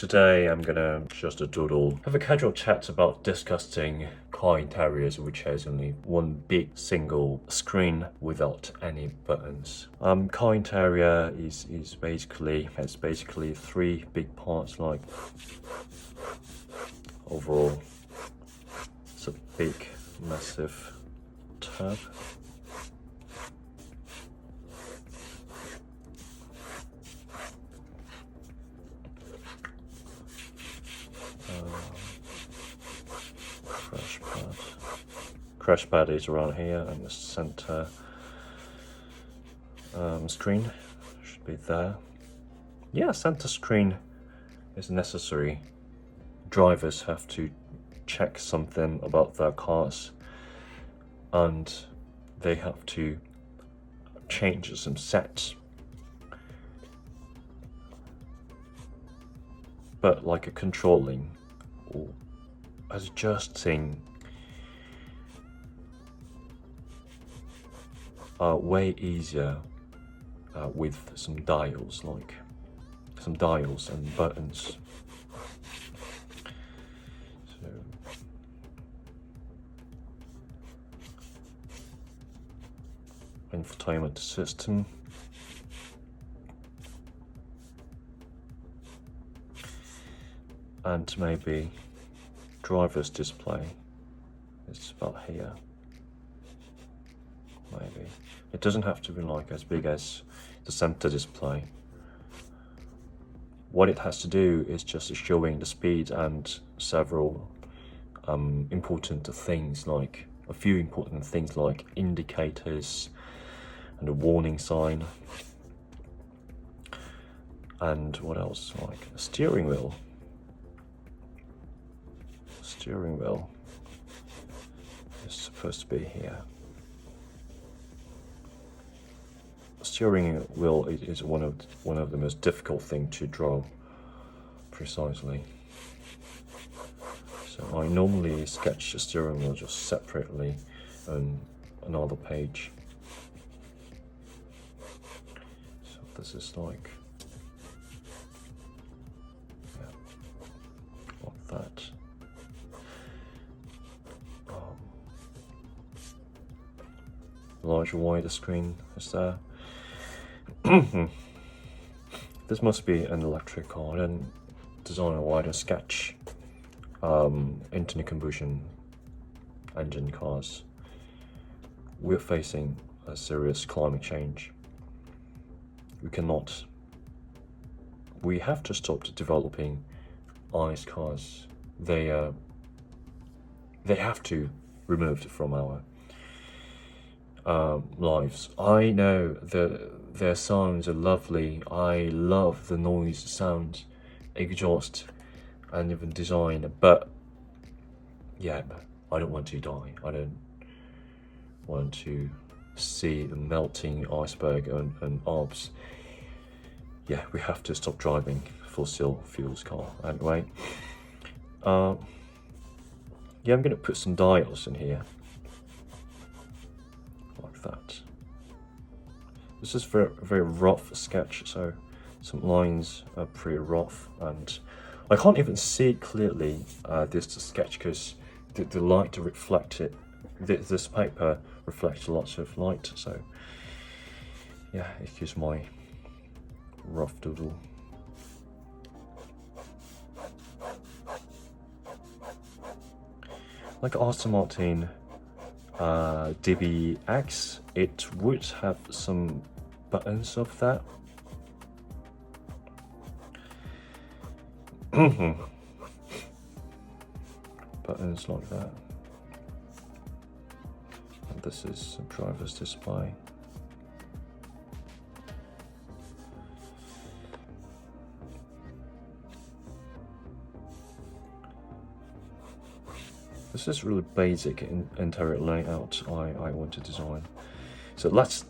Today I'm gonna just have a casual chat about discussing car interiors which has only one big single screen without any buttons. Car interior is basically three big parts. Like overall, it's a big massive tab. Crash pad is around here, and the center screen should be there. Yeah, center screen is necessary. Drivers have to check something about their cars, and they have to change some sets. But like a controlling or adjusting way easier with some dials, like some dials and buttons. So infotainment system. And maybe driver's display. It's about here. Maybe. It doesn't have to be like as big as the center display. What it has to do is just showing the speed and several important things, like a few important things like indicators and a warning sign. And what else? Like a steering wheel. Steering wheel is supposed to be here. Steering wheel is one of the most difficult things to draw precisely. So I normally sketch the steering wheel just separately on another page. So this is like, yeah, like that. Large wider screen is there. This must be an electric car. I didn't design a wider sketch. Internal combustion engine cars. We're facing a serious climate change. We have to stop developing ICE cars. They have to remove it from our lives. I know their sounds are lovely. I love the noise, sound, exhaust, and even design. But yeah, I don't want to die. I don't want to see the melting iceberg and Alps. Yeah, we have to stop driving fossil fuels car. Anyway, yeah, I'm gonna put some dials in here. That. This is very rough sketch, so some lines are pretty rough, and I can't even see clearly this sketch because the light reflect it. This paper reflects lots of light, so yeah, excuse my rough doodle. Like Aston Martin DBX, it would have some buttons of that. Buttons like that. And this is a driver's display. This is really basic interior layout I want to design. So let's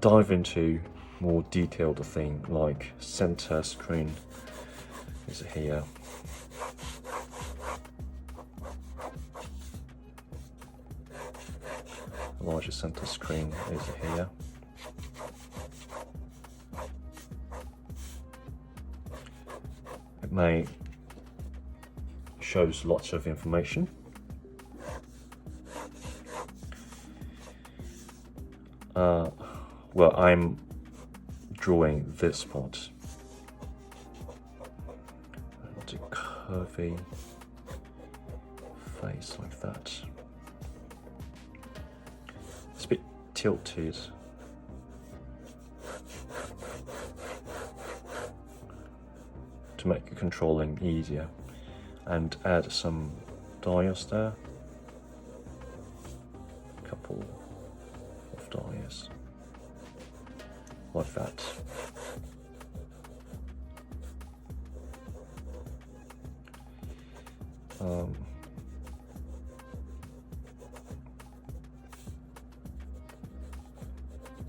dive into more detailed thing, like center screen is here. Larger center screen is here. may shows lots of information. Well, I'm drawing this part. And a curvy face like that. It's a bit tilted. To make controlling easier, and add some dials there. A couple of dials like that.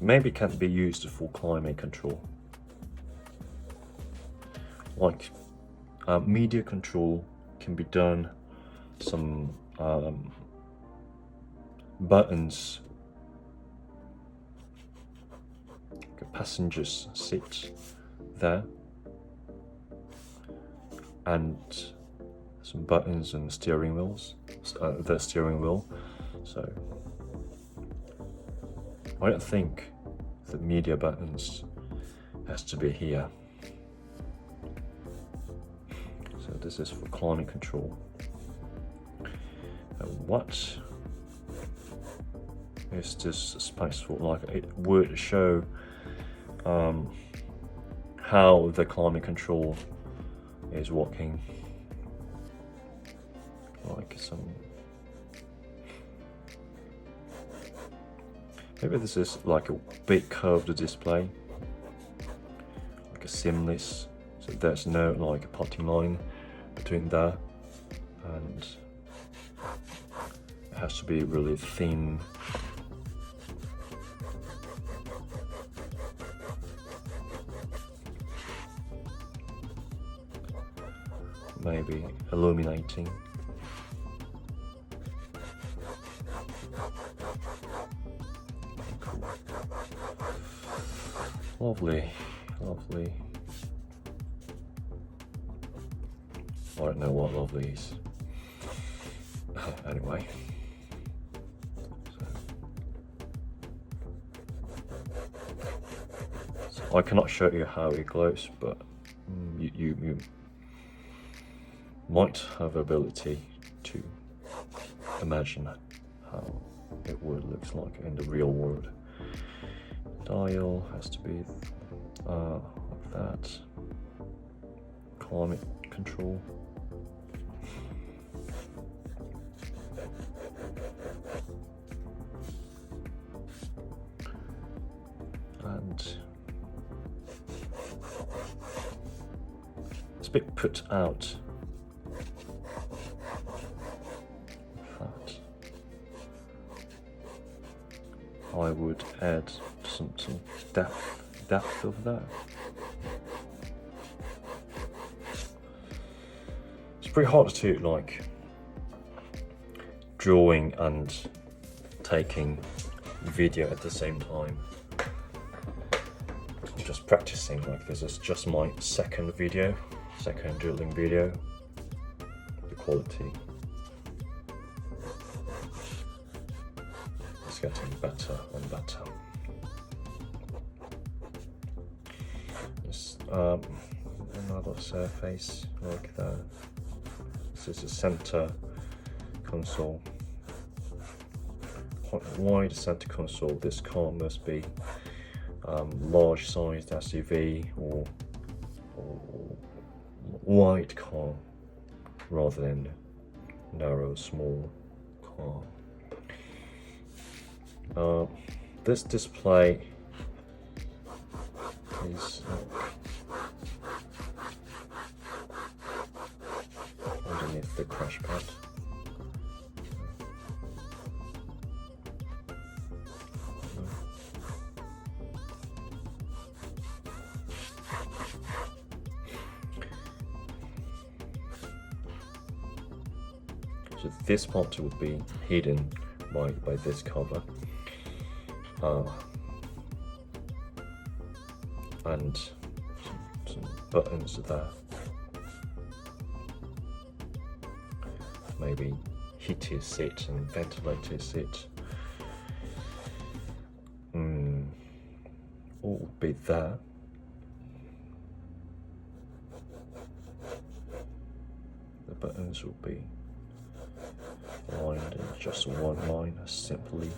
Maybe can't be used for climate control. Like media control can be done, some buttons, like a passenger's seat there, and some buttons and steering wheels, the steering wheel. So I don't think the media buttons has to be here. So this is for climate control. And what is this space for? Like, it would show how the climate control is working. Like some, maybe this is like a big curved display, like a seamless, so there's no like parting line between there, and it has to be really thin. Maybe illuminating. Cool. Lovely, lovely. I don't know what lovely is. Anyway. So I cannot show you how it glows, but you might have the ability to imagine how it would look like in the real world. Dial has to be like that. Climate control. And it's a bit put out. I would add some depth of that. It's pretty hard to like drawing and taking video at the same time. I'm just practicing, like this is just my second drilling video. The quality is getting better and better. Just another surface like that. This is the center console. Quite wide center console. This car must be large sized SUV or wide car rather than narrow small car. This display is underneath the crash pad. So this part would be hidden by this cover, and some buttons there. maybe heated seat and ventilated seat. All would be there. The buttons will be lined in just one line, simply.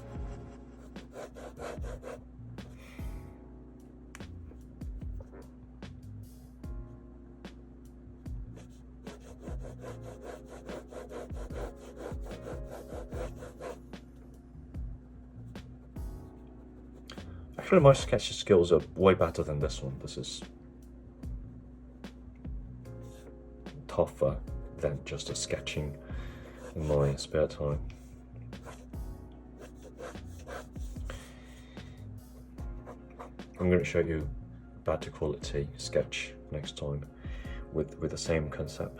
Actually, my sketch skills are way better than this one. This is tougher than just a sketching in my spare time. I'm going to show you better quality sketch next time with the same concept.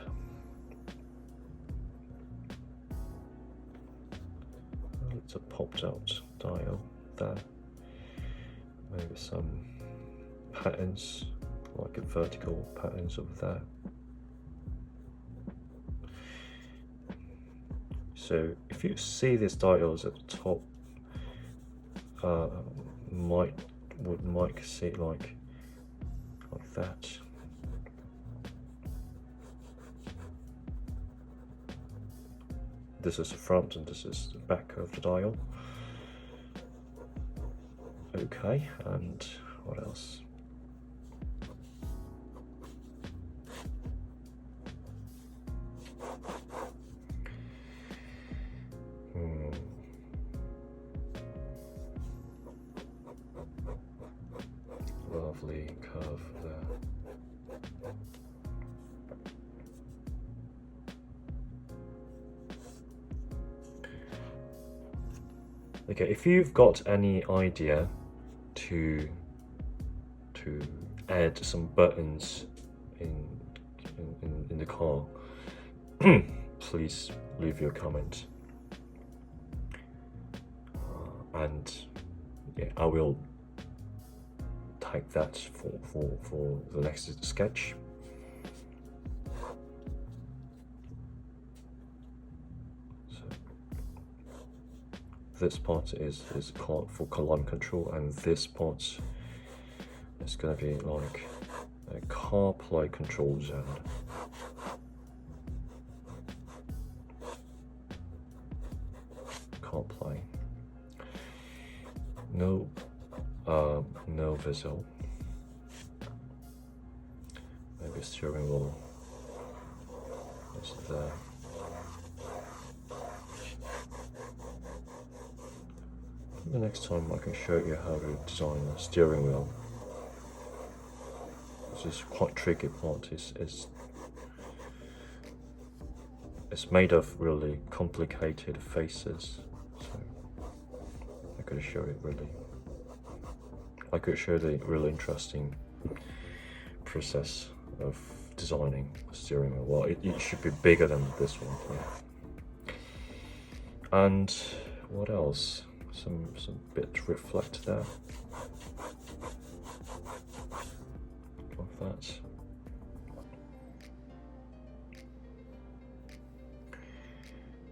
It's a popped out dial there. Maybe some patterns, like a vertical patterns over there. So if you see these dials at the top, might see it like that. This is the front and this is the back of the dial. Okay, and what else? Lovely curve there. Okay, if you've got any idea to add some buttons in the car, please leave your comment, and yeah, I will take that for the next sketch. So this part is for column control, and this part is going to be like a CarPlay control zone. CarPlay. No visual. Maybe steering wheel is there. The next time I can show you how to design a steering wheel. This is quite tricky part. It's made of really complicated faces. So I could show it really. I could show the really interesting process of designing a steering wheel. Well, it should be bigger than this one. Yeah. And what else? Some bit reflect there. Like that.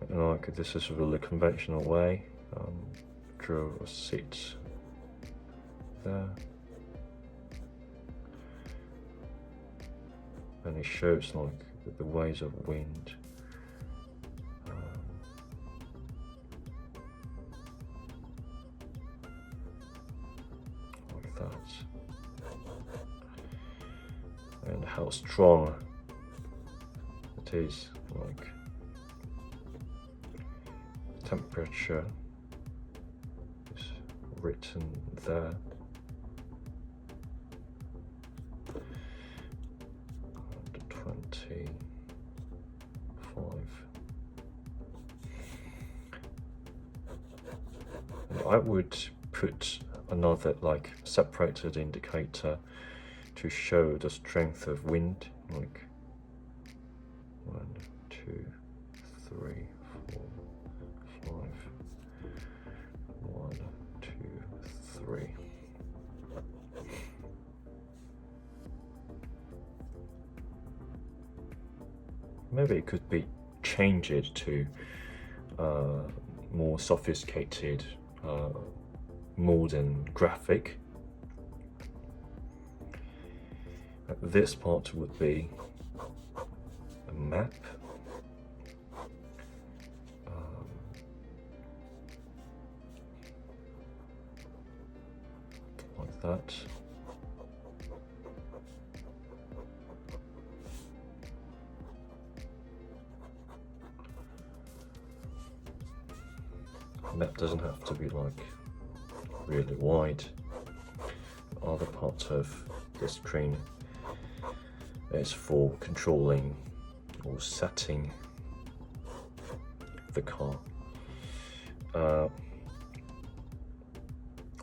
And like this is a really conventional way. Draw a seat there, and it shows like the waves of wind. Like that, and how strong it is. Like temperature is written there. 125. I would put another like separated indicator to show the strength of wind, like 1, 2, 3, 4, 5, 1, 2, 3. Maybe it could be change it to more sophisticated modern graphic. This part would be a map. Like that. Map doesn't have to be like really wide. Other parts of the screen is for controlling or setting the car.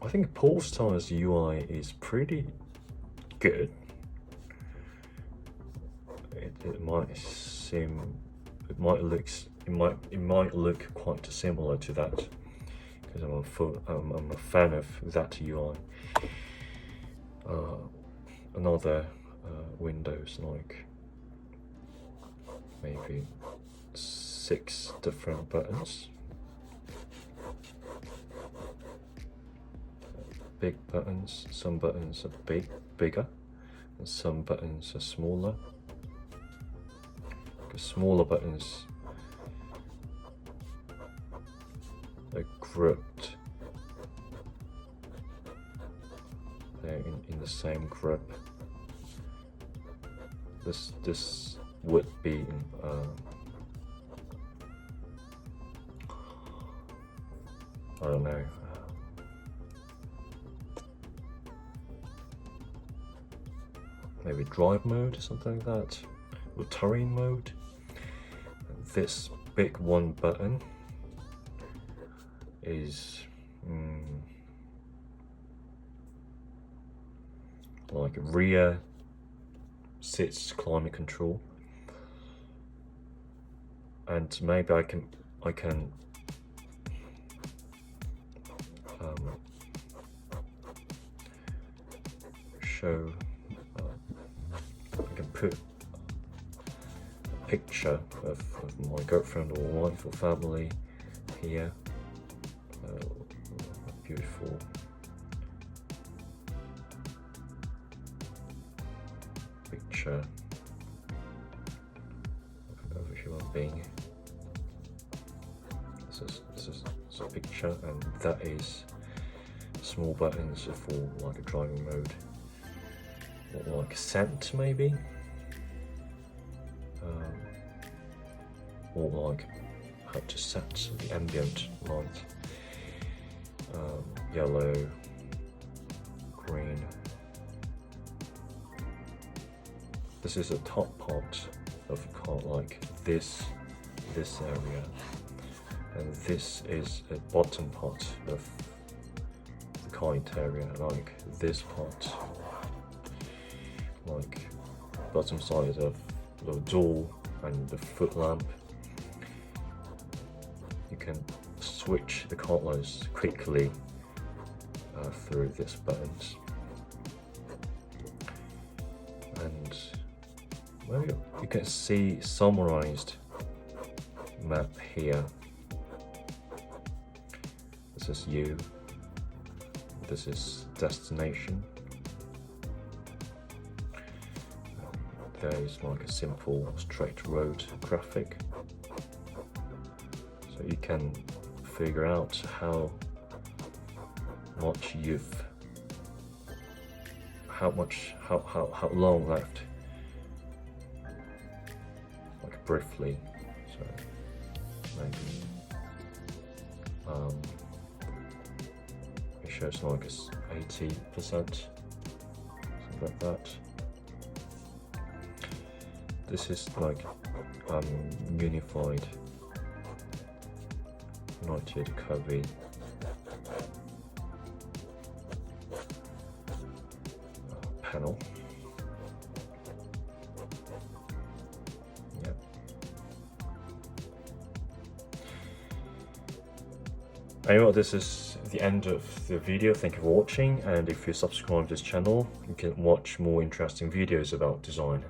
I think Polestar's UI is pretty good. It might seem, it might look quite similar to that, because I'm a fan of that UI. Another Windows, like maybe 6 different buttons. Big buttons, some buttons are bigger, and some buttons are smaller. The smaller buttons are grouped. They're in the same group. This would be I don't know. Maybe drive mode or something like that, or terrain mode. This big one button is like rear sits climate control, and maybe I can show. I can put a picture of my girlfriend or wife or family here. A beautiful picture of a human being. This is a picture, and that is small buttons for like a driving mode, or like scent maybe, or like how to set the ambient light, yellow, green. This is the top part of the car, like this area, and this is the bottom part of the car interior, like this part, like bottom side of the door and the foot lamp. You can switch the colors quickly through these buttons, and maybe you can see summarized map here. This is you, this is destination. There is like a simple straight road graphic, so you can figure out how long left, like briefly. So maybe it shows like it's 80%, something like that. This is like unified United Curvy panel. Yeah. Anyway, this is the end of the video. Thank you for watching, and if you subscribe to this channel, you can watch more interesting videos about design.